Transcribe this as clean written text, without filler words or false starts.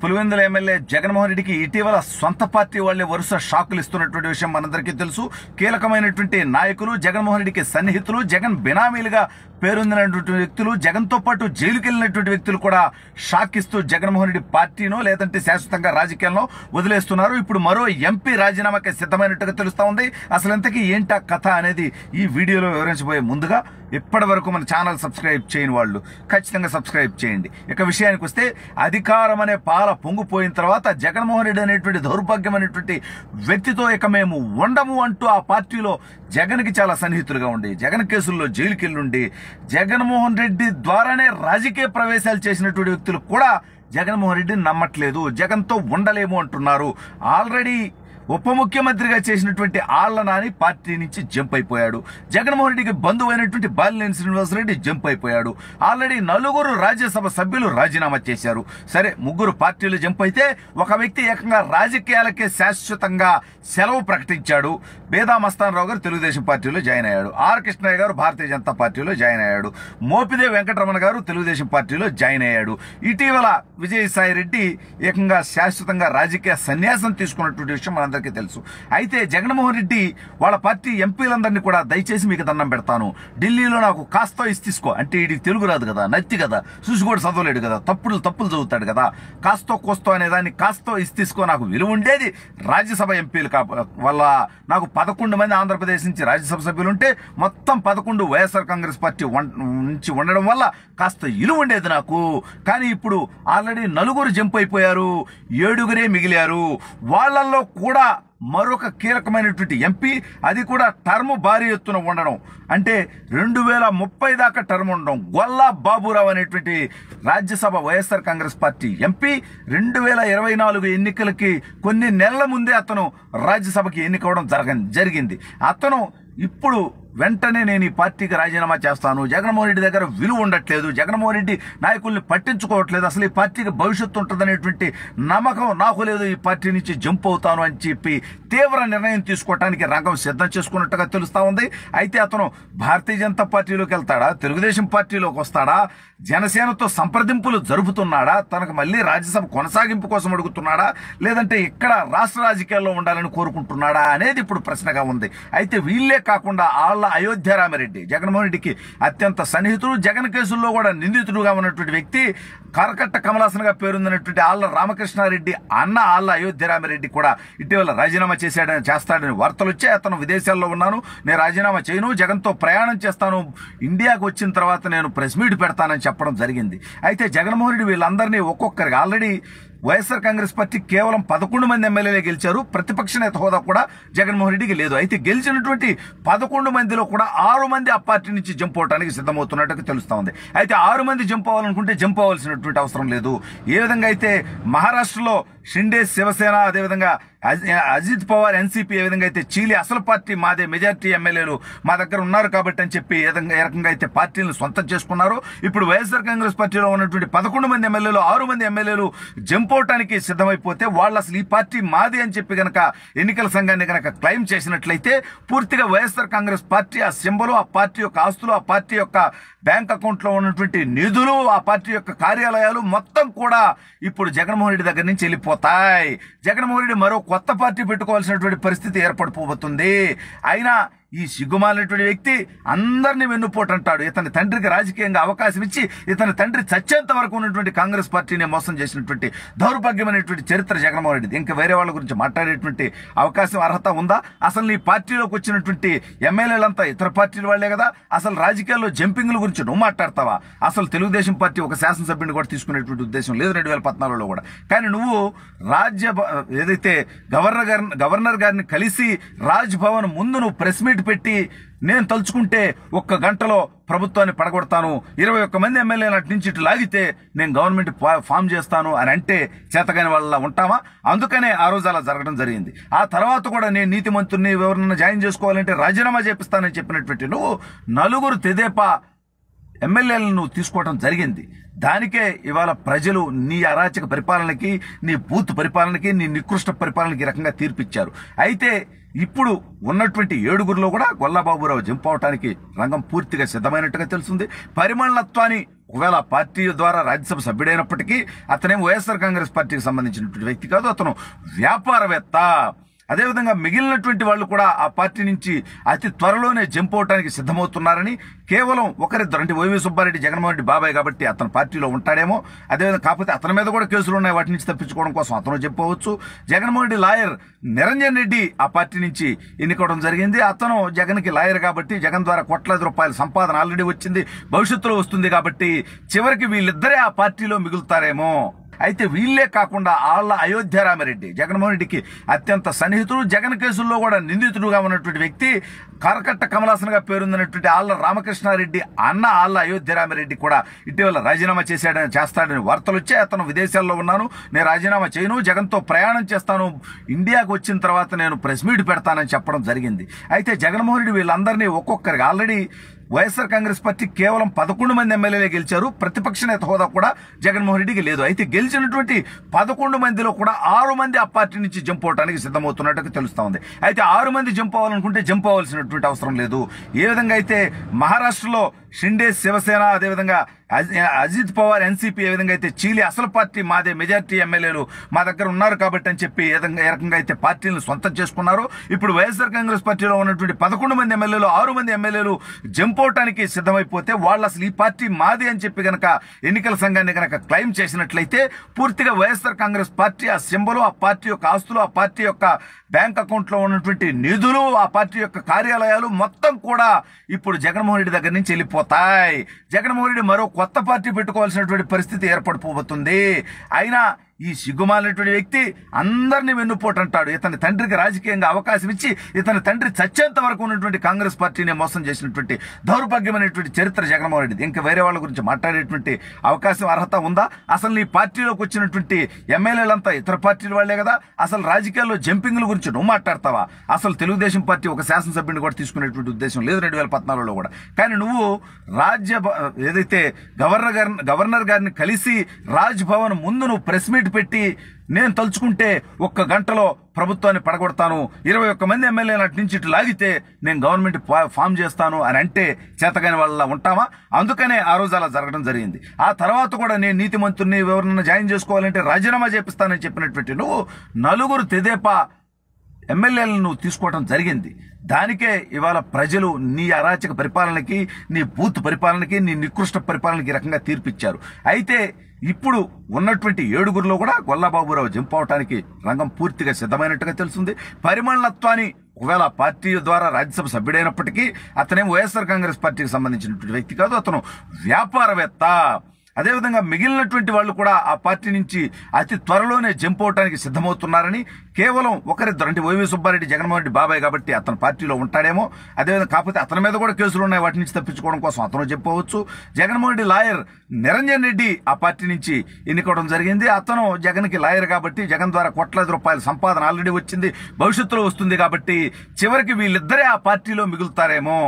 Pulivendula MLA Jaganmohan రెడ్డికి ఇటీవల సొంత పార్టీ వాళ్లే వరుస షాకులు ఇస్తున్నటువంటి విషయం మనందరికీ తెలుసు. కీలకమైనటువంటి నాయకులు, జగన్మోహన్ రెడ్డికి సన్నిహితులు, జగన్ బినామీలుగా పేరొందినటువంటి వ్యక్తులు, జగన్తో పాటు జైలుకి వెళ్ళినటువంటి వ్యక్తులు కూడా షాక్ ఇస్తూ జగన్మోహన్ రెడ్డి పార్టీనో లేదంటే శాశ్వతంగా రాజకీయాల్లో వదిలేస్తున్నారు. ఇప్పుడు మరో ఎంపీ రాజీనామాకి సిద్ధమైనట్టుగా తెలుస్తా ఉంది. అసలు ఇంతకీ ఏంటా కథ అనేది ఈ వీడియోలో వివరించబోయే ముందుగా ఇప్పటి వరకు మన ఛానల్ సబ్స్క్రైబ్ చేయని వాళ్ళు ఖచ్చితంగా సబ్స్క్రైబ్ చేయండి. ఇక విషయానికి వస్తే, అధికారం అనే పాల పొంగిపోయిన తర్వాత జగన్మోహన్ రెడ్డి అనేటువంటి దౌర్భాగ్యమైనటువంటి వ్యక్తితో ఇక మేము ఉండము అంటూ ఆ పార్టీలో జగన్కి చాలా సన్నిహితులుగా ఉండి, జగన్ కేసుల్లో జైలుకి వెళ్ళుండి, జగన్మోహన్ రెడ్డి ద్వారానే రాజకీయ ప్రవేశాలు చేసినటువంటి వ్యక్తులు కూడా జగన్మోహన్ రెడ్డిని నమ్మట్లేదు, జగన్తో ఉండలేము అంటున్నారు. ఆల్రెడీ ఉప ముఖ్యమంత్రిగా చేసినటువంటి ఆళ్ల నాని పార్టీ నుంచి జంప్ అయిపోయాడు. జగన్మోహన్ రెడ్డికి బంధువు అయినటువంటి బాలినేని శ్రీనివాసరెడ్డి జంప్ అయిపోయాడు. ఆల్రెడీ 4 రాజ్యసభ సభ్యులు రాజీనామా చేశారు. సరే, 3 పార్టీలు జంప్ అయితే ఒక వ్యక్తి ఏకంగా రాజకీయాలకే శాశ్వతంగా సెలవు ప్రకటించాడు. బేదా మస్తాన్ రావు గారు తెలుగుదేశం పార్టీలో జాయిన్ అయ్యాడు. ఆర్ కృష్ణయ్య గారు భారతీయ జనతా పార్టీలో జాయిన్ అయ్యాడు. మోపిదేవి వెంకటరమణ గారు తెలుగుదేశం పార్టీలో జాయిన్ అయ్యాడు. ఇటీవల విజయసాయి రెడ్డి ఏకంగా శాశ్వతంగా రాజకీయ సన్యాసం తీసుకున్నటువంటి విషయం మనందరికీ తెలుసు. అయితే జగన్మోహన్ రెడ్డి వాళ్ళ పార్టీ ఎంపీలందరినీ కూడా దయచేసి మీకు దండం పెడతాను, ఢిల్లీలో నాకు కాస్తో తీసుకో అంటే, ఇది తెలుగు రాదు కదా, నత్తి కదా, చూసి కూడా చదవలేడు కదా, తప్పులు చదువుతాడు కదా, కాస్తో కోస్తో అనే దాన్ని కాస్తో తీసుకో, నాకు విలువ ఉండేది రాజ్యసభ ఎంపీలు వల్ల. నాకు 11 మంది ఆంధ్రప్రదేశ్ నుంచి రాజ్యసభ సభ్యులు ఉంటే మొత్తం 11 వైఎస్ఆర్ కాంగ్రెస్ పార్టీ నుంచి ఉండడం వల్ల కాస్త విలువ ఉండేది నాకు. కానీ ఇప్పుడు ఆల్రెడీ 4 జంప్ అయిపోయారు, 7 మిగిలారు. వాళ్ళల్లో కూడా మరొక కీలకమైనటువంటి ఎంపీ, అది కూడా టర్మ్ భారీ ఎత్తున ఉండడం, అంటే 2030 దాకా టర్మ్ ఉండడం. గొల్లా బాబురావు అనేటువంటి రాజ్యసభ వైఎస్ఆర్ కాంగ్రెస్ పార్టీ ఎంపీ 2024 ఎన్నికలకి కొన్ని నెలల ముందే అతను రాజ్యసభకి ఎన్నికవడం జరిగింది. అతను ఇప్పుడు వెంటనే నేను ఈ పార్టీకి రాజీనామా చేస్తాను, జగన్మోహన్ రెడ్డి దగ్గర విలువ ఉండట్లేదు, జగన్మోహన్ రెడ్డి నాయకుల్ని పట్టించుకోవట్లేదు, అసలు ఈ పార్టీకి భవిష్యత్తు ఉంటుందనేటువంటి నమ్మకం నాకు లేదు, ఈ పార్టీ నుంచి జంప్ అవుతాను అని చెప్పి తీవ్ర నిర్ణయం తీసుకోవడానికి రంగం సిద్ధం చేసుకున్నట్టుగా తెలుస్తా ఉంది. అయితే అతను భారతీయ జనతా పార్టీలోకి వెళ్తాడా, తెలుగుదేశం పార్టీలోకి వస్తాడా, జనసేనతో సంప్రదింపులు జరుపుతున్నాడా, తనకు మళ్ళీ రాజ్యసభ కొనసాగింపు కోసం అడుగుతున్నాడా, లేదంటే ఇక్కడ రాష్ట్ర రాజకీయాల్లో ఉండాలని కోరుకుంటున్నాడా అనేది ఇప్పుడు ప్రశ్నగా ఉంది. అయితే వీళ్ళే కాకుండా ఆళ్ల అయోధ్య రామిరెడ్డి, జగన్మోహన్ రెడ్డికి అత్యంత సన్నిహితుడు, జగన్ కేసుల్లో కూడా నిందితుడుగా ఉన్నటువంటి వ్యక్తి, కరకట్ట కమలాసనగా పేరుందినటువంటి ఆళ్ల రామకృష్ణారెడ్డి అన్న ఆళ్ల అయోధ్య రామిరెడ్డి కూడా ఇటీవల రాజీనామా చేస్తాడని వార్తలు వచ్చాయి. అతను విదేశాల్లో ఉన్నాను, నేను రాజీనామా చేయను, జగన్తో ప్రయాణం చేస్తాను, ఇండియాకు వచ్చిన తర్వాత నేను ప్రెస్ మీట్ పెడతానని చెప్పడం జరిగింది. అయితే జగన్మోహన్ రెడ్డి వీళ్ళందరినీ ఒక్కొక్కరికి, ఆల్రెడీ వైఎస్ఆర్ కాంగ్రెస్ పార్టీ కేవలం 11 మంది ఎమ్మెల్యేలే గెలిచారు, ప్రతిపక్ష నేత హోదా కూడా జగన్మోహన్ రెడ్డికి లేదు. అయితే గెలిచినటువంటి 11 మందిలో కూడా 6 మంది ఆ పార్టీ నుంచి జంప్ అవడానికి సిద్ధమవుతున్నట్టుగా తెలుస్తా ఉంది. అయితే 6 మంది జంప్ అవ్వాలనుకుంటే జంప్ అవ్వాల్సినటువంటి అవసరం లేదు. ఏ విధంగా అయితే మహారాష్ట్రలో షిండే శివసేన, అదేవిధంగా అజిత్ పవార్ ఎన్సీపీ, ఏ విధంగా అయితే చీలి అసలు పార్టీ మాదే, మెజార్టీ ఎమ్మెల్యేలు మా దగ్గర ఉన్నారు కాబట్టి అని చెప్పి ఏ రకంగా అయితే పార్టీలను సొంతం చేసుకున్నారు, ఇప్పుడు వైఎస్ఆర్ కాంగ్రెస్ పార్టీలో ఉన్నటువంటి 11 మంది ఎమ్మెల్యేలు 6 మంది ఎమ్మెల్యేలు జంప్ అవటానికి సిద్ధమైపోతే, వాళ్ళు అసలు ఈ పార్టీ మాది అని చెప్పి గనక ఎన్నికల సంఘాన్ని గనక క్లెయిమ్ చేసినట్లయితే పూర్తిగా వైఎస్ఆర్ కాంగ్రెస్ పార్టీ ఆ సింబలు, ఆ పార్టీ యొక్క ఆస్తులు, ఆ పార్టీ యొక్క బ్యాంక్ అకౌంట్లో ఉన్నటువంటి నిధులు, ఆ పార్టీ యొక్క కార్యాలయాలు మొత్తం కూడా ఇప్పుడు జగన్మోహన్ రెడ్డి దగ్గర నుంచి వెళ్ళిపోతాయి. జగన్మోహన్ రెడ్డి మరో కొత్త పార్టీ పెట్టుకోవాల్సినటువంటి పరిస్థితి ఏర్పడిపోతుంది. అయినా ఈ సిగ్గుమాలినటువంటి వ్యక్తి అందరినీ వెన్నుపోటంటాడు. ఇతని తండ్రికి రాజకీయంగా అవకాశం ఇచ్చి ఇతని తండ్రి చచ్చేంత వరకు ఉన్నటువంటి కాంగ్రెస్ పార్టీని మోసం చేసినటువంటి దౌర్భాగ్యమైనటువంటి చరిత్ర జగన్మోహన్ రెడ్డి. ఇంకా వేరే వాళ్ళ గురించి మాట్లాడేటువంటి అవకాశం, అర్హత ఉందా? అసలు ఈ పార్టీలోకి వచ్చినటువంటి ఎమ్మెల్యేలంతా ఇతర పార్టీల వాళ్లే కదా, అసలు రాజకీయాల్లో జంపింగ్ల గురించి నువ్వు మాట్లాడతావా? అసలు తెలుగుదేశం పార్టీ ఒక శాసనసభ్యుని కూడా తీసుకునేటువంటి ఉద్దేశం లేదు 2014లో కూడా. కానీ నువ్వు ఏదైతే గవర్నర్ గారిని కలిసి రాజ్ భవన్ ముందు నువ్వు ప్రెస్ మీట్ పెట్టి, నేను తలుచుకుంటే 1 గంటలో ప్రభుత్వాన్ని పడగొడతాను, 21 మంది ఎమ్మెల్యేలు అటు నుంచి ఇటు లాగితే నేను గవర్నమెంట్ ఫామ్ చేస్తాను అని అంటే చేతగాని వాళ్ళ ఉంటామా? అందుకనే ఆ రోజు అలా జరగడం జరిగింది. ఆ తర్వాత కూడా నేను నీతిమంతుడిని, ఎవరినైనా జాయిన్ చేసుకోవాలంటే రాజీనామా చేపిస్తానని చెప్పినటువంటి నువ్వు 4 తెదేపా ఎమ్మెల్యేలను నువ్వు తీసుకోవడం జరిగింది. దానికే ఇవాళ ప్రజలు నీ అరాచక పరిపాలనకి, నీ బూత్ పరిపాలనకి, నీ నికృష్ట పరిపాలనకి ఈ రకంగా తీర్పిచ్చారు. అయితే ఇప్పుడు ఉన్నటువంటి 7గురిలో కూడా గొల్లబాబురావు జంప్ అవటానికి రంగం పూర్తిగా సిద్ధమైనట్టుగా తెలుస్తుంది. పరిమళత్వాన్ని ఒకవేళ పార్టీ ద్వారా రాజ్యసభ సభ్యుడైనప్పటికీ అతనేం వైఎస్ఆర్ కాంగ్రెస్ పార్టీకి సంబంధించినటువంటి వ్యక్తి కాదు, అతను వ్యాపారవేత్త. అదేవిధంగా మిగిలినటువంటి వాళ్ళు కూడా ఆ పార్టీ నుంచి అతి త్వరలోనే జంప్ అవటానికి సిద్ధమవుతున్నారని, కేవలం ఒకరిద్దరు అంటే వైవి సుబ్బారెడ్డి జగన్మోహన్ రెడ్డి బాబాయ్ కాబట్టి అతను పార్టీలో ఉంటాడేమో, అదేవిధంగా కాకపోతే అతని మీద కూడా కేసులు ఉన్నాయి, వాటి నుంచి తప్పించుకోవడం కోసం అతను చెప్పవచ్చు. జగన్మోహన్ రెడ్డి లాయర్ నిరంజన్ రెడ్డి ఆ పార్టీ నుంచి ఎన్నుకోవడం జరిగింది. అతను జగన్కి లాయర్ కాబట్టి జగన్ ద్వారా కోట్లాది రూపాయల సంపాదన ఆల్రెడీ వచ్చింది, భవిష్యత్తులో వస్తుంది కాబట్టి చివరికి వీళ్ళిద్దరే ఆ పార్టీలో మిగులుతారేమో. అయితే వీళ్లే కాకుండా ఆళ్ల అయోధ్య రామిరెడ్డి జగన్మోహన్ రెడ్డికి అత్యంత సన్నిహితుడు, జగన్ కేసుల్లో కూడా నిందితుడుగా ఉన్నటువంటి వ్యక్తి, కరకట్ట కమలాసనగా పేరొందినటువంటి ఆళ్ల రామకృష్ణారెడ్డి అన్న ఆళ్ల అయోధ్య రామిరెడ్డి కూడా ఇటీవల రాజీనామా చేస్తాడని వార్తలు వచ్చాయి. అతను విదేశాల్లో ఉన్నాను, నేను రాజీనామా చేయను, జగన్తో ప్రయాణం చేస్తాను, ఇండియాకు వచ్చిన తర్వాత నేను ప్రెస్ మీట్ పెడతానని చెప్పడం జరిగింది. అయితే జగన్మోహన్ రెడ్డి వీళ్ళందరినీ ఒక్కొక్కరికి ఆల్రెడీ వైఎస్ఆర్ కాంగ్రెస్ పార్టీ కేవలం 11 మంది ఎమ్మెల్యేలే గెలిచారు, ప్రతిపక్ష నేత హోదా కూడా జగన్మోహన్ రెడ్డికి లేదు. అయితే గెలిచినటువంటి 11 మందిలో కూడా 6 మంది ఆ పార్టీ నుంచి జంప్ అవడానికి సిద్ధమవుతున్నట్టుగా తెలుస్తా ఉంది. అయితే 6 మంది జంప్ అవ్వాలనుకుంటే జంప్ అవ్వాల్సినటువంటి అవసరం లేదు. ఏ విధంగా అయితే మహారాష్ట్రలో షిండే శివసేన, అదేవిధంగా అజిత్ పవార్ ఎన్సీపీ, ఏ విధంగా అయితే చీలి అసలు పార్టీ మాదే, మెజార్టీ ఎమ్మెల్యేలు మా దగ్గర ఉన్నారు కాబట్టి అని చెప్పి ఏ రకంగా అయితే పార్టీలను సొంతం చేసుకున్నారు, ఇప్పుడు వైఎస్ఆర్ కాంగ్రెస్ పార్టీలో ఉన్నటువంటి 11 మంది ఎమ్మెల్యేలు 6 మంది ఎమ్మెల్యేలు జంప్ అవటానికి సిద్ధమైపోతే వాళ్ళు అసలు ఈ పార్టీ మాది అని చెప్పి గనక ఎన్నికల సంఘాన్ని గనక క్లెయిమ్ చేసినట్లయితే పూర్తిగా వైఎస్ఆర్ కాంగ్రెస్ పార్టీ ఆ సింబలు, ఆ పార్టీ యొక్క ఆస్తులు, ఆ పార్టీ యొక్క బ్యాంక్ అకౌంట్ లో ఉన్నటువంటి నిధులు, ఆ పార్టీ యొక్క కార్యాలయాలు మొత్తం కూడా ఇప్పుడు జగన్మోహన్ రెడ్డి దగ్గర నుంచి వెళ్ళిపోతాయి. జగన్మోహన్ రెడ్డి మరో కొత్త పార్టీ పెట్టుకోవాల్సినటువంటి పరిస్థితి ఏర్పడిపోబోతుంది. అయినా ఈ సిగ్గుమాలినటువంటి వ్యక్తి అందరినీ వెన్నుపోటంటాడు. ఇతని తండ్రికి రాజకీయంగా అవకాశం ఇచ్చి ఇతని తండ్రి చచ్చేంత వరకు ఉన్నటువంటి కాంగ్రెస్ పార్టీని మోసం చేసినటువంటి దౌర్భాగ్యమైనటువంటి చరిత్ర జగన్మోహన్ రెడ్డి. ఇంకా వేరే వాళ్ళ గురించి మాట్లాడేటువంటి అవకాశం, అర్హత ఉందా? అసలు ఈ పార్టీలోకి వచ్చినటువంటి ఎమ్మెల్యేలంతా ఇతర పార్టీల వాళ్లే కదా. అసలు రాజకీయాల్లో జంపింగ్ల గురించి నువ్వు మాట్లాడతావా? అసలు తెలుగుదేశం పార్టీ ఒక శాసనసభ్యుని కూడా తీసుకునేటువంటి ఉద్దేశం లేదు 2014లో కూడా. కానీ నువ్వు ఏదైతే గవర్నర్ గారిని కలిసి రాజ్ భవన్ ముందు నువ్వు ప్రెస్ మీట్ పెట్టి నేను తలుచుకుంటే 1 గంటలో ప్రభుత్వాన్ని పడగొడతాను, 21 మంది ఎమ్మెల్యేలు అటు నుంచి ఇటు లాగితే నేను గవర్నమెంట్ ఫామ్ చేస్తాను అని అంటే చేతగాని వాళ్ళ ఉంటామా? అందుకనే ఆ రోజు అలా జరగడం జరిగింది. ఆ తర్వాత కూడా నేను నీతిమంతుడిని ఎవరినైనా జాయిన్ చేసుకోవాలంటే రాజీనామా చేపిస్తానని చెప్పినటువంటి నువ్వు 4 తెదేపా ఎమ్మెల్యేలను నువ్వు తీసుకోవడం జరిగింది. దానికే ఇవాళ ప్రజలు నీ అరాచక పరిపాలనకి, నీ బూత్ పరిపాలనకి, నీ నికృష్ట పరిపాలనకి ఈ రకంగా తీర్పిచ్చారు. అయితే ఇప్పుడు ఉన్నటువంటి 7గురిలో కూడా గొల్లబాబురావు జంప్ అవటానికి రంగం పూర్తిగా సిద్ధమైనట్టుగా తెలుస్తుంది. పరిమళత్వాన్ని ఒకవేళ పార్టీ ద్వారా రాజ్యసభ సభ్యుడైనప్పటికీ అతనేం వైఎస్ఆర్ కాంగ్రెస్ పార్టీకి సంబంధించినటువంటి వ్యక్తి కాదు, అతను వ్యాపారవేత్త. అదేవిధంగా మిగిలినటువంటి వాళ్ళు కూడా ఆ పార్టీ నుంచి అతి త్వరలోనే జంప్ అవటానికి సిద్ధమవుతున్నారని, కేవలం ఒకరిద్దరు అంటే వైవి సుబ్బారెడ్డి జగన్మోహన్ రెడ్డి బాబాయ్ కాబట్టి అతను పార్టీలో ఉంటాడేమో, అదేవిధంగా కాకపోతే అతని మీద కూడా కేసులు ఉన్నాయి, వాటి నుంచి తప్పించుకోవడం కోసం అతను చెప్పవచ్చు. జగన్మోహన్ రెడ్డి లాయర్ నిరంజన్ రెడ్డి ఆ పార్టీ నుంచి ఎన్నుకోవడం జరిగింది. అతను జగన్కి లాయర్ కాబట్టి జగన్ ద్వారా కోట్లాది రూపాయల సంపాదన ఆల్రెడీ వచ్చింది, భవిష్యత్తులో వస్తుంది కాబట్టి చివరికి వీళ్ళిద్దరే ఆ పార్టీలో మిగులుతారేమో.